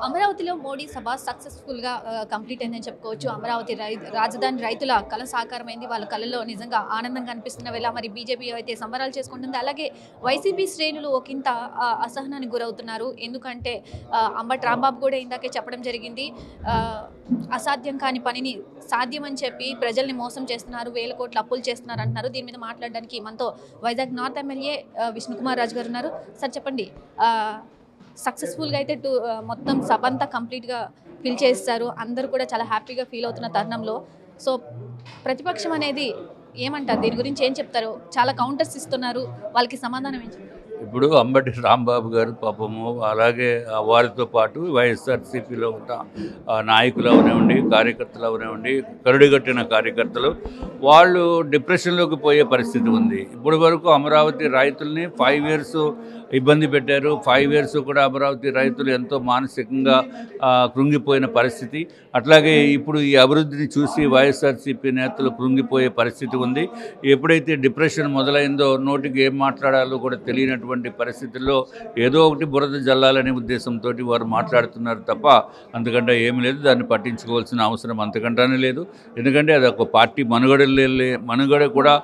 అమరావతిలో మోడీ సభ సక్సెస్ఫుల్‌గా కంప్లీట్ అయిందని చెప్పుకోవచ్చు. అమరావతి రాజధాని రైతుల కల సాకారమైంది. వాళ్ళ కళ్ళలో నిజంగా ఆనందం కనిపిస్తున్న వేళ మరి బీజేపీ అయితే సంబరాలు చేసుకుంటుంది. అలాగే వైసీపీ శ్రేణులు ఒకింత అసహనానికి గురవుతున్నారు. ఎందుకంటే అంబటి రాంబాబు కూడా ఇందాకే చెప్పడం జరిగింది. అసాధ్యం కాని పనిని సాధ్యమని చెప్పి ప్రజల్ని మోసం చేస్తున్నారు. వేల కోట్ల అప్పులు చేస్తున్నారు అంటున్నారు. దీని మీద మాట్లాడడానికి మనతో వైజాగ్ నార్త్ ఎమ్మెల్యే విష్ణుకుమార్ రాజు గారు ఉన్నారు. సార్ చెప్పండి. సక్సెస్ఫుల్గా అయితే మొత్తం సభ అంతా కంప్లీట్గా ఫిల్ చేస్తారు. అందరూ కూడా చాలా హ్యాపీగా ఫీల్ అవుతున్న తరుణంలో సో ప్రతిపక్షం అనేది ఏమంటారు, దీని గురించి ఏం చెప్తారు? చాలా కౌంటర్స్ ఇస్తున్నారు, వాళ్ళకి సమాధానం ఏం చెప్తారు? ఇప్పుడు అంబటి రాంబాబు గారు పాపము, అలాగే వారితో పాటు వైఎస్ఆర్సీపీలో ఉన్న నాయకులు అవనివ్వండి, కార్యకర్తలు అవనివ్వండి, కరుడుగట్టిన కార్యకర్తలు వాళ్ళు డిప్రెషన్లోకి పోయే పరిస్థితి ఉంది. ఇప్పటి వరకు అమరావతి రైతుల్ని 5 years ఇబ్బంది పెట్టారు. 5 years కూడా అమరావతి రైతులు ఎంతో మానసికంగా కృంగిపోయిన పరిస్థితి. అట్లాగే ఇప్పుడు ఈ అభివృద్ధిని చూసి వైఎస్ఆర్సీపీ నేతలు కృంగిపోయే పరిస్థితి ఉంది. ఎప్పుడైతే డిప్రెషన్ మొదలైందో నోటికి ఏం మాట్లాడాలో కూడా తెలియనటువంటి పరిస్థితుల్లో ఏదో ఒకటి బురద జల్లాలనే ఉద్దేశంతో వారు మాట్లాడుతున్నారు తప్ప అంతకంటే ఏమి లేదు. దాన్ని పట్టించుకోవాల్సిన అవసరం అంతకంటానే లేదు. ఎందుకంటే అది ఒక పార్టీ మనుగడ కూడా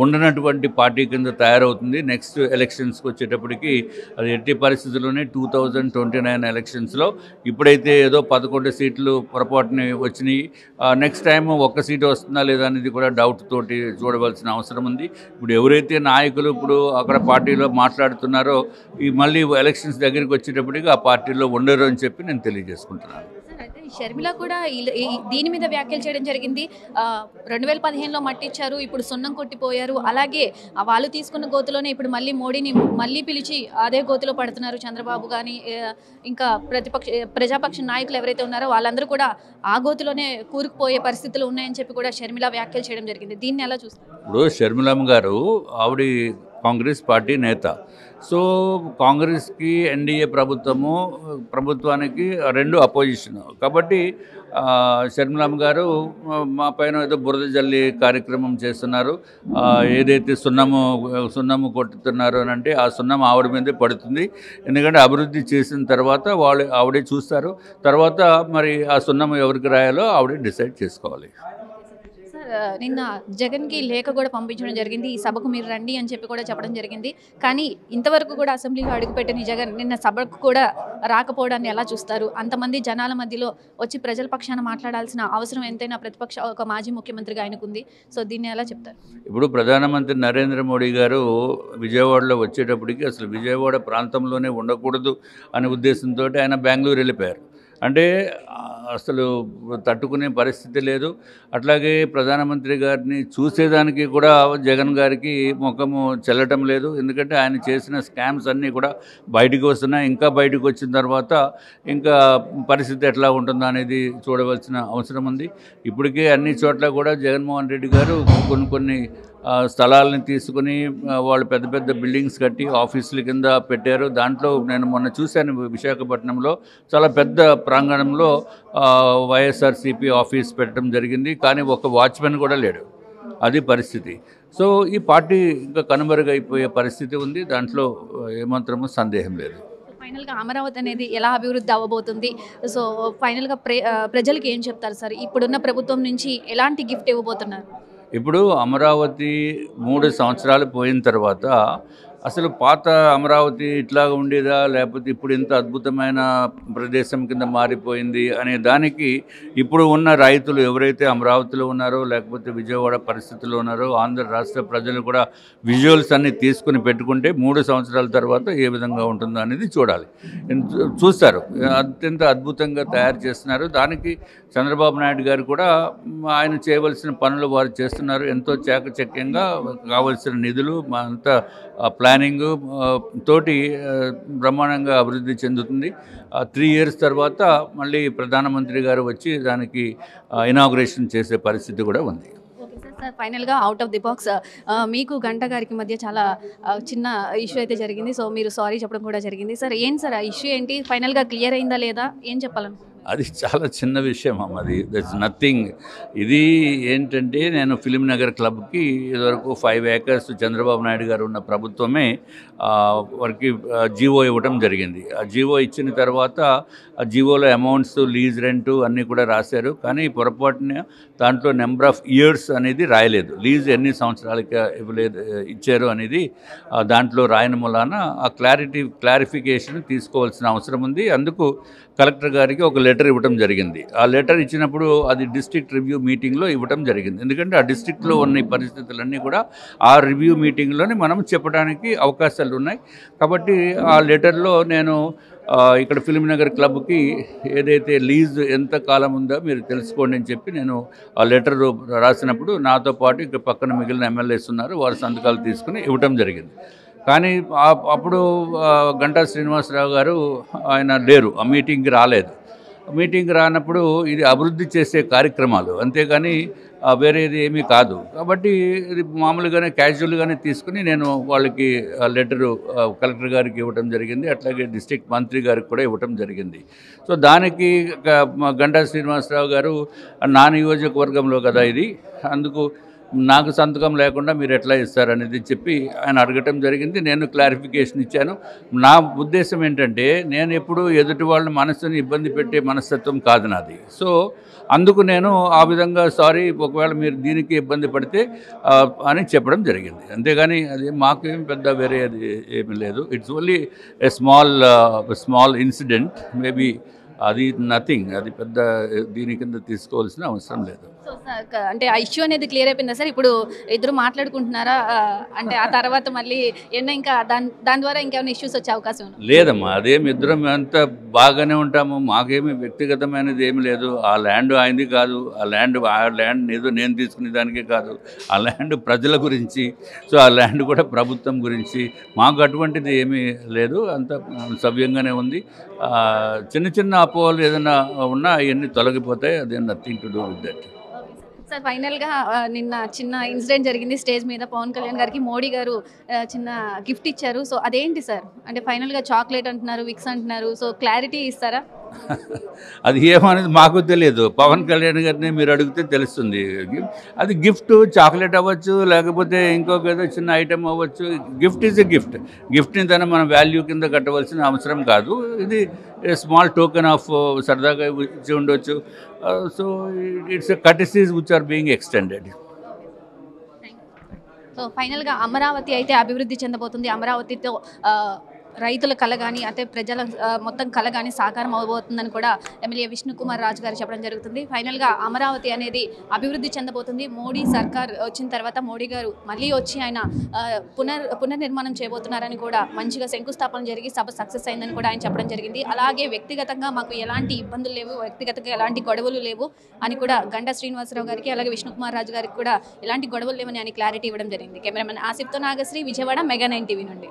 ఉండనటువంటి పార్టీ కింద తయారవుతుంది. నెక్స్ట్ ఎలక్షన్స్కి వచ్చేటప్పటికి అది ఎట్టి పరిస్థితుల్లోనే 2029 ఎలక్షన్స్లో ఇప్పుడైతే ఏదో 11 సీట్లు పొరపాటుని వచ్చినాయి. నెక్స్ట్ టైం 1 సీటు వస్తుందా లేదా అనేది కూడా డౌట్ తోటి చూడవలసిన అవసరం ఉంది. ఇప్పుడు ఎవరైతే నాయకులు ఇప్పుడు అక్కడ పార్టీలో మాట్లాడుతున్నారో ఈ మళ్ళీ ఎలక్షన్స్ దగ్గరికి వచ్చేటప్పటికి ఆ పార్టీలో ఉండరు అని చెప్పి నేను తెలియజేసుకుంటున్నాను. అయితే షర్మిల కూడా దీని మీద వ్యాఖ్యలు చేయడం జరిగింది. 2015లో మట్టిచ్చారు, ఇప్పుడు సున్నం కొట్టిపోయారు. అలాగే వాళ్ళు తీసుకున్న గోతులోనే ఇప్పుడు మళ్ళీ మోడీని మళ్ళీ పిలిచి అదే గోతులో పడుతున్నారు. చంద్రబాబు కానీ ఇంకా ప్రజాపక్ష నాయకులు ఎవరైతే ఉన్నారో వాళ్ళందరూ కూడా ఆ గోతులోనే కూరుకుపోయే పరిస్థితులు ఉన్నాయని చెప్పి కూడా షర్మిల వ్యాఖ్యలు చేయడం జరిగింది. దీన్ని ఎలా చూస్తారు? ఇప్పుడు షర్మిలమ్మ గారు ఆవిడ కాంగ్రెస్ పార్టీ నేత. సో కాంగ్రెస్కి ఎన్డీఏ ప్రభుత్వానికి 2 అపోజిషన్. కాబట్టి షర్మిలమ్మ గారు మా పైన ఏదో బురద జల్లి కార్యక్రమం చేస్తున్నారు. ఏదైతే సున్నము కొట్టుతున్నారు అని అంటే ఆ సున్నం ఆవిడ మీదే పడుతుంది. ఎందుకంటే అభివృద్ధి చేసిన తర్వాత ఆవిడే చూస్తారు. తర్వాత మరి ఆ సున్నం ఎవరికి రాయాలో ఆవిడే డిసైడ్ చేసుకోవాలి. నిన్న జగన్కి లేఖ కూడా పంపించడం జరిగింది. ఈ సభకు మీరు రండి అని చెప్పి కూడా చెప్పడం జరిగింది. కానీ ఇంతవరకు కూడా అసెంబ్లీలో అడుగుపెట్టిన జగన్ నిన్న సభకు కూడా రాకపోవడాన్ని ఎలా చూస్తారు? అంతమంది జనాల మధ్యలో వచ్చి ప్రజల పక్షాన మాట్లాడాల్సిన అవసరం ఎంతైనా ఒక మాజీ ముఖ్యమంత్రిగా ఆయనకుంది. సో దీన్ని ఎలా చెప్తారు? ఇప్పుడు ప్రధానమంత్రి నరేంద్ర మోడీ గారు విజయవాడలో వచ్చేటప్పటికి అసలు విజయవాడ ప్రాంతంలోనే ఉండకూడదు అనే ఉద్దేశంతో ఆయన బెంగళూరు వెళ్ళిపోయారు. అంటే అసలు తట్టుకునే పరిస్థితి లేదు. అట్లాగే ప్రధానమంత్రి గారిని చూసేదానికి కూడా జగన్ గారికి ముఖము చెల్లటం లేదు. ఎందుకంటే ఆయన చేసిన స్కామ్స్ అన్నీ కూడా బయటికి వస్తున్నాయి. ఇంకా బయటకు వచ్చిన తర్వాత ఇంకా పరిస్థితి ఎట్లా ఉంటుందో అనేది చూడవలసిన అవసరం ఉంది. ఇప్పటికే అన్ని చోట్ల కూడా జగన్మోహన్ రెడ్డి గారు కొన్ని స్థలాలని తీసుకుని వాళ్ళు పెద్ద పెద్ద బిల్డింగ్స్ కట్టి ఆఫీసుల కింద పెట్టారు. దాంట్లో నేను మొన్న చూశాను, విశాఖపట్నంలో చాలా పెద్ద ప్రాంగణంలో వైఎస్ఆర్సీపీ ఆఫీస్ పెట్టడం జరిగింది. కానీ ఒక వాచ్మెన్ కూడా లేడు. అది పరిస్థితి. సో ఈ పార్టీ ఇంకా కనుమరుగైపోయే పరిస్థితి ఉంది. దాంట్లో ఏమాత్రమూ సందేహం లేదు. ఫైనల్గా అమరావతి అనేది ఎలా అభివృద్ధి అవ్వబోతుంది? సో ఫైనల్గా ప్రజలకు ఏం చెప్తారు సార్? ఇప్పుడున్న ప్రభుత్వం నుంచి ఎలాంటి గిఫ్ట్ ఇవ్వబోతున్నారు? ఇప్పుడు అమరావతి 3 సంవత్సరాలు పోయిన తర్వాత అసలు పాత అమరావతి ఇట్లాగా ఉండేదా, లేకపోతే ఇప్పుడు ఇంత అద్భుతమైన ప్రదేశం కింద మారిపోయింది అనే దానికి ఇప్పుడు ఉన్న రైతులు ఎవరైతే అమరావతిలో ఉన్నారో లేకపోతే విజయవాడ పరిస్థితుల్లో ఉన్నారో ఆంధ్ర రాష్ట్ర ప్రజలు కూడా విజువల్స్ అన్నీ తీసుకుని పెట్టుకుంటే 3 సంవత్సరాల తర్వాత ఏ విధంగా ఉంటుందో అనేది చూడాలి. చూస్తారు. అత్యంత అద్భుతంగా తయారు చేస్తున్నారు. దానికి చంద్రబాబు నాయుడు గారు కూడా ఆయన చేయవలసిన పనులు వారు చేస్తున్నారు. ఎంతో చాకచక్యంగా కావలసిన నిధులు అంతా ప్లానింగ్ తోటి బ్రహ్మాండంగా అభివృద్ధి చెందుతుంది. 3 years తర్వాత మళ్ళీ ప్రధానమంత్రి గారు వచ్చి దానికి ఇనాగ్రేషన్ చేసే పరిస్థితి కూడా ఉంది. సార్ ఫైనల్గా అవుట్ ఆఫ్ ది బాక్స్ మీకు గంట గారికి మధ్య చాలా చిన్న ఇష్యూ అయితే జరిగింది. సో మీరు సారీ చెప్పడం కూడా జరిగింది. సార్ ఏంటి సార్ ఆ ఇష్యూ ఏంటి? ఫైనల్గా క్లియర్ అయిందా లేదా? ఏం చెప్పాలనుకుంటున్నారు? అది చాలా చిన్న విషయం అమ్మ, అది దట్స్ నథింగ్. ఇది ఏంటంటే నేను ఫిలిం నగర్ క్లబ్కి ఇదివరకు 5 acres చంద్రబాబు నాయుడు గారు ఉన్న ప్రభుత్వమే వారికి జీవో ఇవ్వటం జరిగింది. ఆ జీవో ఇచ్చిన తర్వాత ఆ జీవోలో అమౌంట్స్, లీజ్ రెంటు అన్నీ కూడా రాశారు. కానీ పొరపాటున దాంట్లో నెంబర్ ఆఫ్ ఇయర్స్ అనేది రాయలేదు. లీజ్ ఎన్ని సంవత్సరాలకి ఇవ్వలేదు ఇచ్చారు అనేది దాంట్లో రాయన మూలాన ఆ క్లారిఫికేషన్ తీసుకోవాల్సిన అవసరం ఉంది. అందుకు కలెక్టర్ గారికి ఒక లెటర్ ఇవ్వడం జరిగింది. ఆ లెటర్ ఇచ్చినప్పుడు అది డిస్ట్రిక్ట్ రివ్యూ మీటింగ్లో ఇవ్వడం జరిగింది. ఎందుకంటే ఆ డిస్ట్రిక్ట్లో ఉన్న పరిస్థితులన్నీ కూడా ఆ రివ్యూ మీటింగ్లోనే మనం చెప్పడానికి అవకాశాలు ఉన్నాయి. కాబట్టి ఆ లెటర్లో నేను ఇక్కడ ఫిలిం నగర్ క్లబ్కి ఏదైతే లీజ్ ఎంత కాలం ఉందో మీరు తెలుసుకోండి అని చెప్పి నేను ఆ లెటర్ రాసినప్పుడు నాతో పాటు ఇక్కడ పక్కన మిగిలిన ఎమ్మెల్యేస్ ఉన్నారు, వారి సంతకాలు తీసుకుని ఇవ్వటం జరిగింది. కానీ అప్పుడు గంటా శ్రీనివాసరావు గారు ఆయన లేరు, ఆ మీటింగ్కి రాలేదు. మీటింగ్ రానప్పుడు ఇది అభివృద్ధి చేసే కార్యక్రమాలు, అంతేగాని వేరేది ఏమీ కాదు. కాబట్టి ఇది మామూలుగానే క్యాజువల్గానే తీసుకుని నేను వాళ్ళకి లెటరు కలెక్టర్ గారికి ఇవ్వటం జరిగింది. అట్లాగే డిస్ట్రిక్ట్ మంత్రి గారికి కూడా ఇవ్వటం జరిగింది. సో దానికి గంటా శ్రీనివాసరావు గారు నా నియోజకవర్గంలో కదా ఇది, అందుకు నాకు సంతకం లేకుండా మీరు ఎట్లా ఇస్తారనేది చెప్పి ఆయన అడగటం జరిగింది. నేను క్లారిఫికేషన్ ఇచ్చాను. నా ఉద్దేశం ఏంటంటే నేను ఎప్పుడు ఎదుటి వాళ్ళ మనసుని ఇబ్బంది పెట్టే మనస్తత్వం కాదు నాది. సో అందుకు నేను ఆ విధంగా సారీ, ఒకవేళ మీరు దీనికి ఇబ్బంది పడితే అని చెప్పడం జరిగింది. అంతేగాని అది మాకేం పెద్ద వేరే అది ఏమీ లేదు. It's only a small incident, maybe అది నథింగ్, అది పెద్ద దీని కింద తీసుకోవాల్సిన అవసరం లేదు. సో అంటే ఆ ఇష్యూ అనేది క్లియర్ అయిపోయిందా సార్? ఇప్పుడు ఇద్దరు మాట్లాడుకుంటున్నారా? అంటే ఆ తర్వాత మళ్ళీ ఏమన్నా ఇంకా దాని ద్వారా ఇంకేమైనా ఇష్యూస్ వచ్చే అవకాశం ఉందా? లేదమ్మా, అదేమి ఇద్దరం అంతా బాగానే ఉంటాము. మాకేమి వ్యక్తిగతమైనది ఏమి లేదు. ఆ ల్యాండ్ ఆయనది కాదు, ఆ ల్యాండ్ ఏదో నేను తీసుకునే దానికే కాదు, ఆ ల్యాండ్ ప్రజల గురించి. సో ఆ ల్యాండ్ కూడా ప్రభుత్వం గురించి. మాకు అటువంటిది ఏమీ లేదు, అంత సవ్యంగానే ఉంది. చిన్న చిన్న అపోహలు ఏదైనా ఉన్నా అవన్నీ తొలగిపోతాయి. అదే nothing to do with that. Sir ఫైనల్గా నిన్న చిన్న ఇన్సిడెంట్ జరిగింది స్టేజ్ మీద. పవన్ కళ్యాణ్ గారికి మోడీ గారు చిన్న గిఫ్ట్ ఇచ్చారు. సో అదేంటి సార్? అంటే ఫైనల్గా చాక్లెట్ అంటున్నారు, విక్స్ అంటున్నారు. సో క్లారిటీ ఇస్తారా? అది ఏమనేది మాకు తెలియదు. పవన్ కళ్యాణ్ గారిని మీరు అడిగితే తెలుస్తుంది. అది గిఫ్ట్, చాక్లెట్ అవ్వచ్చు, లేకపోతే ఇంకొక ఏదో చిన్న ఐటెం అవ్వచ్చు. Gift is a gift. గిఫ్ట్ని తన మన వాల్యూ కింద కట్టవలసిన అవసరం కాదు. ఇది స్మాల్ టోకెన్ ఆఫ్ సరదాగా ఇచ్చి ఉండొచ్చు. So it's a courtesies which are being extended. So ఫైనల్గా అమరావతి అయితే అభివృద్ధి చెందబోతుంది. అమరావతితో రైతుల కళ కానీ అంటే ప్రజల మొత్తం కళ కానీ సాకారం అవబోతుందని కూడా ఎమ్మెల్యే విష్ణుకుమార్ రాజు గారు చెప్పడం జరుగుతుంది. ఫైనల్గా అమరావతి అనేది అభివృద్ధి చెందబోతుంది. మోడీ సర్కార్ వచ్చిన తర్వాత మోడీ గారు మళ్ళీ వచ్చి ఆయన పునర్నిర్మాణం చేయబోతున్నారని కూడా మంచిగా శంకుస్థాపన జరిగి సభ సక్సెస్ అయిందని కూడా ఆయన చెప్పడం జరిగింది. అలాగే వ్యక్తిగతంగా మాకు ఎలాంటి ఇబ్బందులు లేవు, వ్యక్తిగతంగా ఎలాంటి గొడవలు లేవు అని కూడా గంటా శ్రీనివాసరావు గారికి అలాగే విష్ణుకుమార్ రాజు గారికి కూడా ఎలాంటి గొడవలు లేవని ఆయన క్లారిటీ ఇవ్వడం జరిగింది. కెమెరామెన్ ఆసిఫ్తో నాగశ్రీ, విజయవాడ, మెగా 9 టీవీ నుండి.